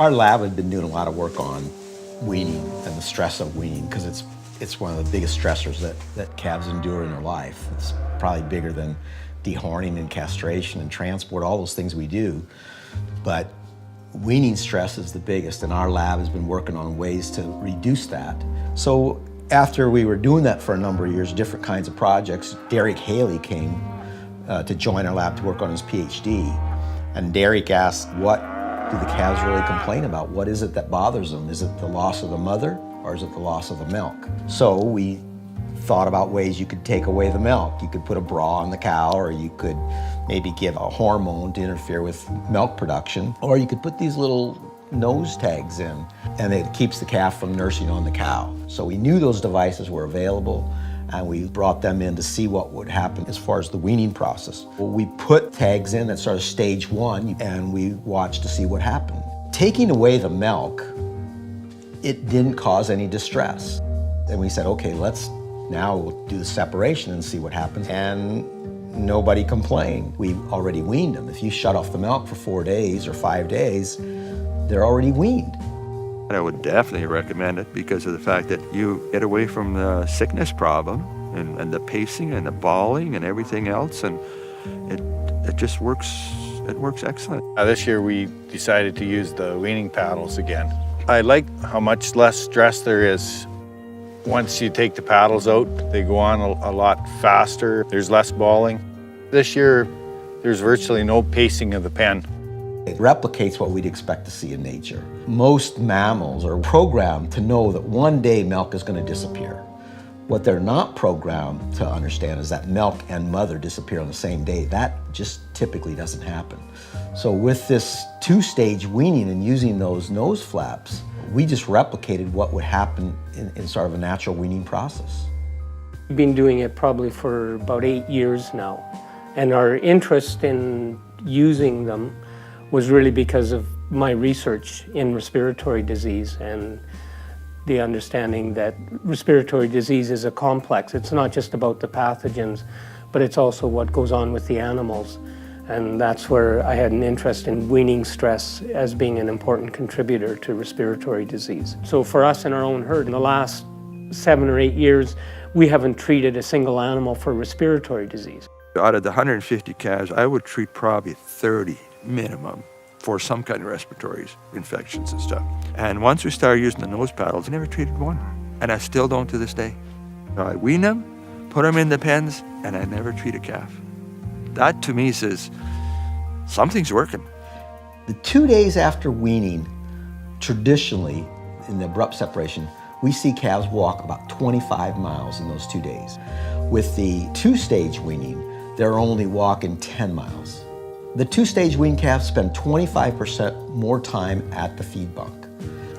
Our lab had been doing a lot of work on weaning and the stress of weaning because it's one of the biggest stressors that calves endure in their life. It's probably bigger than dehorning and castration and transport, all those things we do. But weaning stress is the biggest, and our lab has been working on ways to reduce that. So after we were doing that for a number of years, different kinds of projects, Derek Haley came to join our lab to work on his PhD. And Derek asked, what do the calves really complain about? What is it that bothers them? Is it the loss of the mother, or is it the loss of the milk? So we thought about ways you could take away the milk. You could put a bra on the cow, or you could maybe give a hormone to interfere with milk production, or you could put these little nose tags in, and it keeps the calf from nursing on the cow. So we knew those devices were available, and we brought them in to see what would happen as far as the weaning process. Well, we put tags in at sort of stage 1, and we watched to see what happened. Taking away the milk, it didn't cause any distress. And we said, okay, let's now do the separation and see what happens. And nobody complained. We already weaned them. If you shut off the milk for 4 days or 5 days, they're already weaned. I would definitely recommend it because of the fact that you get away from the sickness problem and the pacing and the bawling and everything else, and it just works. It works excellent. This year we decided to use the weaning paddles again. I like how much less stress there is. Once you take the paddles out, they go on a lot faster. There's less bawling. This year, there's virtually no pacing of the pen. It replicates what we'd expect to see in nature. Most mammals are programmed to know that one day milk is going to disappear. What they're not programmed to understand is that milk and mother disappear on the same day. That just typically doesn't happen. So with this 2-stage weaning and using those nose flaps, we just replicated what would happen in sort of a natural weaning process. We've been doing it probably for about 8 years now. And our interest in using them was really because of my research in respiratory disease and the understanding that respiratory disease is a complex. It's not just about the pathogens, but it's also what goes on with the animals. And that's where I had an interest in weaning stress as being an important contributor to respiratory disease. So for us in our own herd, in the last 7 or 8 years, we haven't treated a single animal for respiratory disease. Out of the 150 calves, I would treat probably 30 minimum for some kind of respiratory infections and stuff. And once we started using the nose paddles, I never treated one. And I still don't to this day. I wean them, put them in the pens, and I never treat a calf. That to me says something's working. The 2 days after weaning, traditionally, in the abrupt separation, we see calves walk about 25 miles in those 2 days. With the 2-stage weaning, they're only walking 10 miles. The 2-stage weaned calves spend 25% more time at the feed bunk.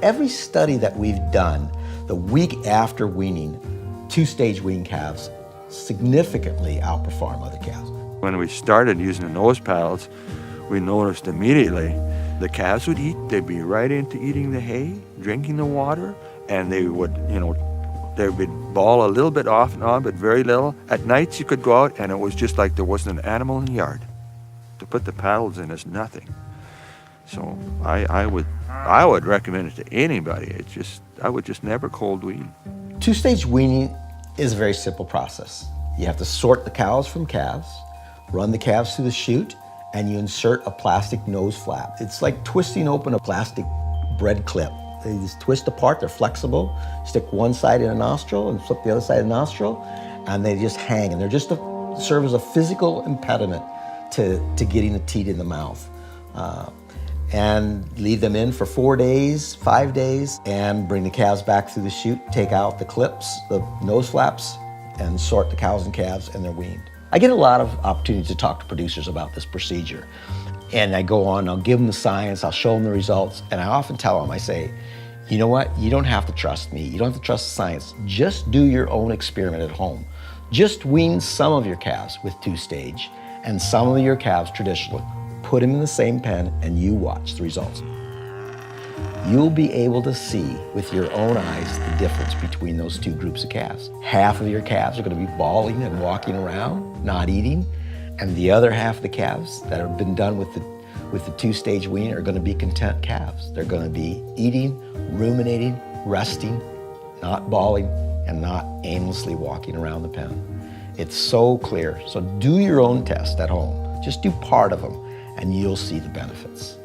Every study that we've done, the week after weaning, 2-stage weaned calves significantly outperform other calves. When we started using the nose paddles, we noticed immediately the calves would eat. They'd be right into eating the hay, drinking the water, and they would, they would bawl a little bit off and on, but very little. At nights you could go out and it was just like there wasn't an animal in the yard. To put the paddles in is nothing. So I would recommend it to anybody. I would just never cold wean. 2-stage weaning is a very simple process. You have to sort the cows from calves, run the calves through the chute, and you insert a plastic nose flap. It's like twisting open a plastic bread clip. They just twist apart, they're flexible, stick one side in a nostril and flip the other side of the nostril, and they just hang, and they're just to serve as a physical impediment to getting the teat in the mouth. And leave them in for 4 days, 5 days, and bring the calves back through the chute, take out the clips, the nose flaps, and sort the cows and calves, and they're weaned. I get a lot of opportunities to talk to producers about this procedure. And I go on, I'll give them the science, I'll show them the results, and I often tell them, I say, you know what, you don't have to trust me, you don't have to trust the science, just do your own experiment at home. Just wean some of your calves with 2-stage, and some of your calves traditionally. Put them in the same pen and you watch the results. You'll be able to see with your own eyes the difference between those 2 groups of calves. Half of your calves are going to be bawling and walking around, not eating, and the other half of the calves that have been done with with the two-stage weaning are going to be content calves. They're going to be eating, ruminating, resting, not bawling, and not aimlessly walking around the pen. It's so clear. So do your own test at home. Just do part of them, and you'll see the benefits.